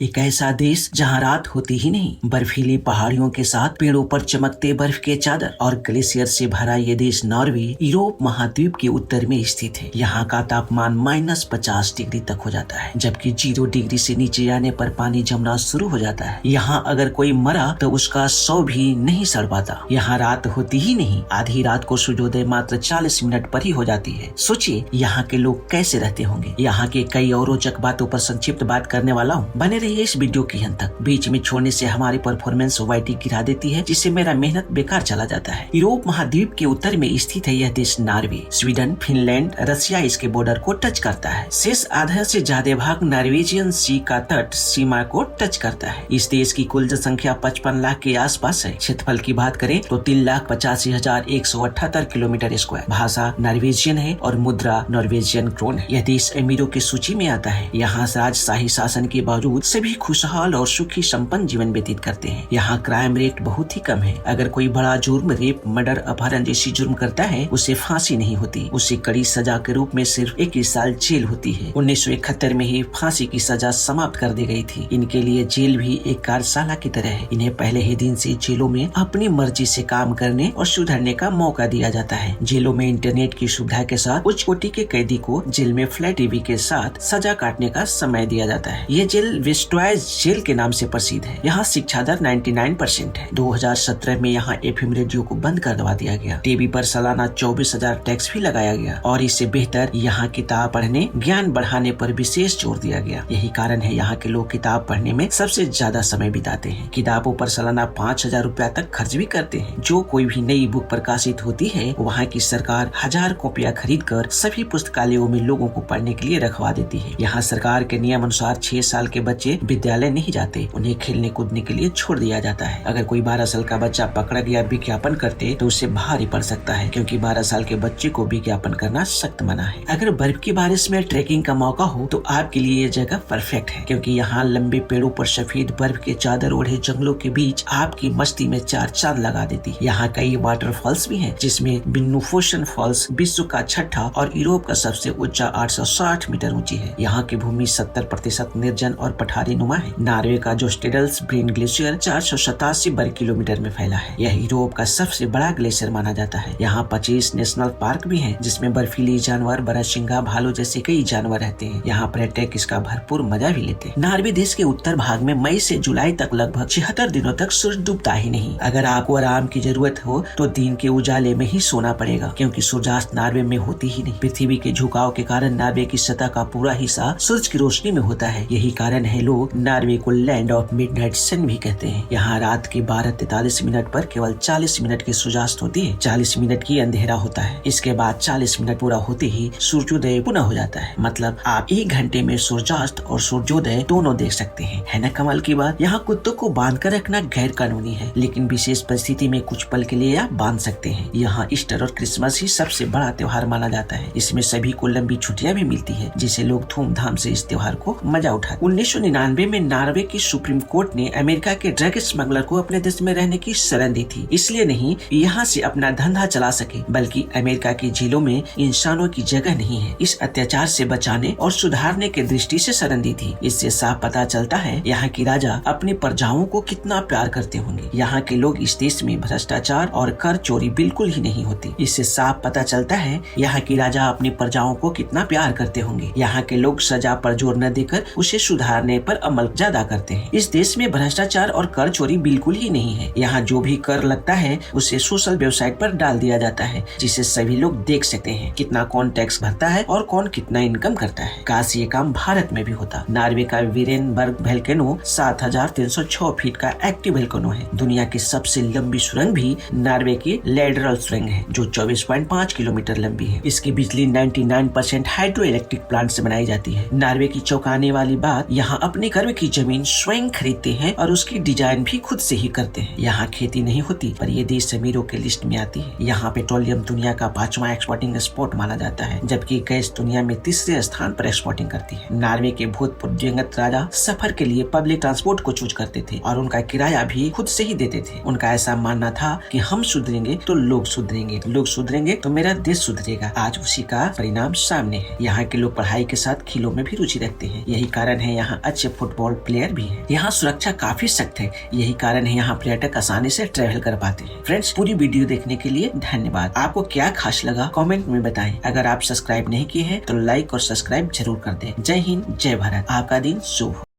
एक ऐसा देश जहां रात होती ही नहीं, बर्फीली पहाड़ियों के साथ पेड़ों पर चमकते बर्फ के चादर और ग्लेशियर से भरा ये देश नॉर्वे यूरोप महाद्वीप के उत्तर में स्थित है। यहाँ का तापमान -50 डिग्री तक हो जाता है, जबकि 0 डिग्री से नीचे आने पर पानी जमना शुरू हो जाता है। यहाँ अगर कोई मरा तो उसका 100 भी नहीं सड़ पाता। यहाँ रात होती ही नहीं, आधी रात को सूर्योदय मात्र 40 मिनट पर ही हो जाती है। सोचिए यहाँ के लोग कैसे रहते होंगे। यहाँ के कई और रोचक बातों पर संक्षिप्त बात करने वाला हूँ, बने रहिए इस वीडियो की अंत तक। बीच में छोड़ने से हमारी परफॉर्मेंस वाइटी गिरा देती है, जिससे मेरा मेहनत बेकार चला जाता है। यूरोप महाद्वीप के उत्तर में स्थित है यह देश नॉर्वे। स्वीडन, फिनलैंड, रसिया इसके बॉर्डर को टच करता है। शेष आधा से ज्यादा भाग नॉर्वेजियन सी का तट सीमा को टच करता है। इस देश की कुल जनसंख्या 55 लाख के आसपास है। क्षेत्रफल की बात करें तो 3,85,178 किलोमीटर स्क्वायर। भाषा नॉर्वेजियन है और मुद्रा नॉर्वेजियन क्रोन है। यह देश अमीरों की सूची में आता है। यहाँ राजशाही शासन के बावजूद सभी खुशहाल और सुखी संपन्न जीवन व्यतीत करते हैं। यहाँ क्राइम रेट बहुत ही कम है। अगर कोई बड़ा जुर्म, रेप, मर्डर, अपहरण जैसी जुर्म करता है, उसे फांसी नहीं होती, उसे कड़ी सजा के रूप में सिर्फ 21 साल जेल होती है। 1971 में ही फांसी की सजा समाप्त कर दी गई थी। इनके लिए जेल भी एक कार्यशाला की तरह है। इन्हें पहले ही दिन से जेलों में अपनी मर्जी से काम करने और सुधरने का मौका दिया जाता है। जेलों में इंटरनेट की सुविधा के साथ उच्च कोटि के कैदी को जेल में फ्लैट टीवी के साथ सजा काटने का समय दिया जाता है। ये जेल वेस्टवाइज जेल के नाम से प्रसिद्ध है। यहाँ शिक्षा दर 99% है। 2017 में यहाँ एफएम रेडियो को बंद कर दवा दिया गया। टीवी पर सालाना 24,000 टैक्स भी लगाया गया और इससे बेहतर यहाँ किताब पढ़ने, ज्ञान बढ़ाने पर विशेष जोर दिया गया। यही कारण है यहाँ के लोग किताब पढ़ने में सबसे ज्यादा समय बिताते हैं। किताबों पर सालाना 5,000 रुपया तक खर्च भी करते हैं। जो कोई भी नई बुक प्रकाशित होती है, वहाँ की सरकार 1000 कॉपियाँ खरीद कर सभी पुस्तकालयों में लोगों को पढ़ने के लिए रखवा देती है। यहाँ सरकार के नियम अनुसार 6 साल के बच्चे विद्यालय नहीं जाते, उन्हें खेलने कूदने के लिए छोड़ दिया जाता है। अगर कोई 12 साल का बच्चा पकड़ा गया विज्ञापन करते तो उसे भारी पड़ सकता है, क्योंकि 12 साल के बच्चे को विज्ञापन करना सख्त मना है। अगर बर्फ की बारिश में ट्रैकिंग का मौका हो तो आपके लिए ये जगह परफेक्ट है, क्योंकि यहाँ लंबे पेड़ों पर सफेद बर्फ के चादर ओढ़े जंगलों के बीच आपकी मस्ती में 4 चांद लगा देती है। यहाँ कई वाटरफॉल्स भी हैं, जिसमें बिन्नुफोशन फॉल्स विश्व का 6ठा और यूरोप का सबसे ऊंचा 860 मीटर ऊंची है। यहाँ की भूमि 70% निर्जन और पठारी नुमा है। नॉर्वे का जो स्टेडल्स ब्रीन ग्लेशियर 487 वर्ग किलोमीटर में फैला है। यह यूरोप का सबसे बड़ा ग्लेशियर माना जाता है। यहाँ 25 नेशनल पार्क भी हैं, जिसमें बर्फीली जानवर, बरहसिंगा, भालू जैसे कई जानवर रहते हैं। यहाँ पर्यटक इसका भरपूर मजा भी लेते हैं। नॉर्वे देश के उत्तर भाग में मई से जुलाई तक लगभग 76 दिनों तक सूरज डूबता ही नहीं। अगर आपको आराम की जरूरत हो तो दिन के उजाले में ही सोना पड़ेगा, क्योंकि सूर्यास्त नॉर्वे में होती ही नहीं। पृथ्वी के झुकाव के कारण नॉर्वे की सतह का पूरा हिस्सा सूरज की रोशनी में होता है। यही कारण है लोग नॉर्वे को लैंड ऑफ मिडनाइट सन भी कहते हैं। यहाँ रात के 12:43 मिनट पर केवल 40 मिनट की सूर्यास्त होती है। 40 मिनट की अंधेरा होता है। इसके बाद 40 मिनट पूरा होते ही सूर्योदय पुनः हो जाता है। मतलब आप 1 घंटे में सूर्यास्त और सूर्योदय दोनों देख सकते हैं। है ना कमाल की बात। यहाँ कुत्तों को बांध कर रखना गैर कानूनी है, लेकिन विशेष परिस्थिति में कुछ पल के लिए आप बांध सकते हैं। यहाँ ईस्टर और क्रिसमस ही सबसे बड़ा त्योहार माना जाता है। इसमें सभी को लंबी छुट्टियां भी मिलती है, जिसे लोग धूमधाम से इस त्योहार को मजा उठाते। 1999 में नॉर्वे की सुप्रीम कोर्ट ने अमेरिका के ड्रग स्मगलर को अपने देश में रहने की शरण दी थी। इसलिए नहीं यहाँ से अपना धंधा चला सके, बल्कि अमेरिका की जेलों में इंसानों की जगह नहीं है। इस अत्याचार से बचाने और सुधारने की दृष्टि से शरण दी थी। इससे साफ पता चलता है यहाँ की राजा अपनी प्रजाओं को कितना प्यार करते होंगे। यहाँ के लोग इस देश में भ्रष्टाचार और कर चोरी बिल्कुल ही नहीं होती। इससे साफ पता चलता है यहाँ की राजा अपनी प्रजाओं को कितना प्यार करते होंगे। यहाँ के लोग सजा पर जोर न देकर उसे सुधारने पर अमल ज्यादा करते हैं। इस देश में भ्रष्टाचार और कर चोरी बिल्कुल ही नहीं है। यहाँ जो भी कर लगता है उसे सोशल वेबसाइट पर डाल दिया जाता है, जिसे सभी लोग देख सकते हैं कितना कौन टैक्स भरता है और कौन कितना इनकम करता है। काश ये काम भारत में भी होता। नॉर्वे का वीरेनबर्ग वोल्केनो 7,306 फीट का एक्टिव वोल्केनो है। दुनिया की सबसे लंबी सुरंग भी नॉर्वे की लेडरल सुरंग है, जो 24.5 किलोमीटर लंबी है। इसकी बिजली 99% हाइड्रो इलेक्ट्रिक प्लांट से बनाई जाती है। नॉर्वे की चौंकाने वाली बात, यहाँ अपने गर्व की जमीन स्वयं खरीदते हैं और उसकी डिजाइन भी खुद से ही करते हैं। यहाँ खेती नहीं होती, पर ये देश अमीरों के लिस्ट में आती है। यहाँ पेट्रोलियम दुनिया का 5वां एक्सपोर्टिंग स्पोर्ट माना जाता है, जबकि गैस दुनिया में 3रे स्थान पर एक्सपोर्टिंग करती है। नॉर्वे के भूतपूर्व दिवंगत राजा सफर के लिए पब्लिक ट्रांसपोर्ट को चूज करते थे और उनका किराया भी खुद से ही देते थे। उनका ऐसा मानना था कि हम सुधरेंगे तो लोग सुधरेंगे, लोग सुधरेंगे तो मेरा देश सुधरेगा। आज उसी का परिणाम सामने है। यहाँ के लोग पढ़ाई के साथ खेलों में भी रुचि रखते हैं। यही कारण है यहाँ अच्छे फुटबॉल प्लेयर भी है। यहाँ सुरक्षा काफी सख्त है, यही कारण है यहाँ पर्यटक आसानी से ट्रेवल कर पाते हैं। फ्रेंड्स, पूरी वीडियो देखने के लिए धन्यवाद। आपको क्या खास लगा कमेंट में बताएं। अगर आप सब्सक्राइब नहीं किए हैं तो लाइक और सब्सक्राइब जरूर कर दें। जय हिंद, जय भारत। आपका दिन शुभ हो।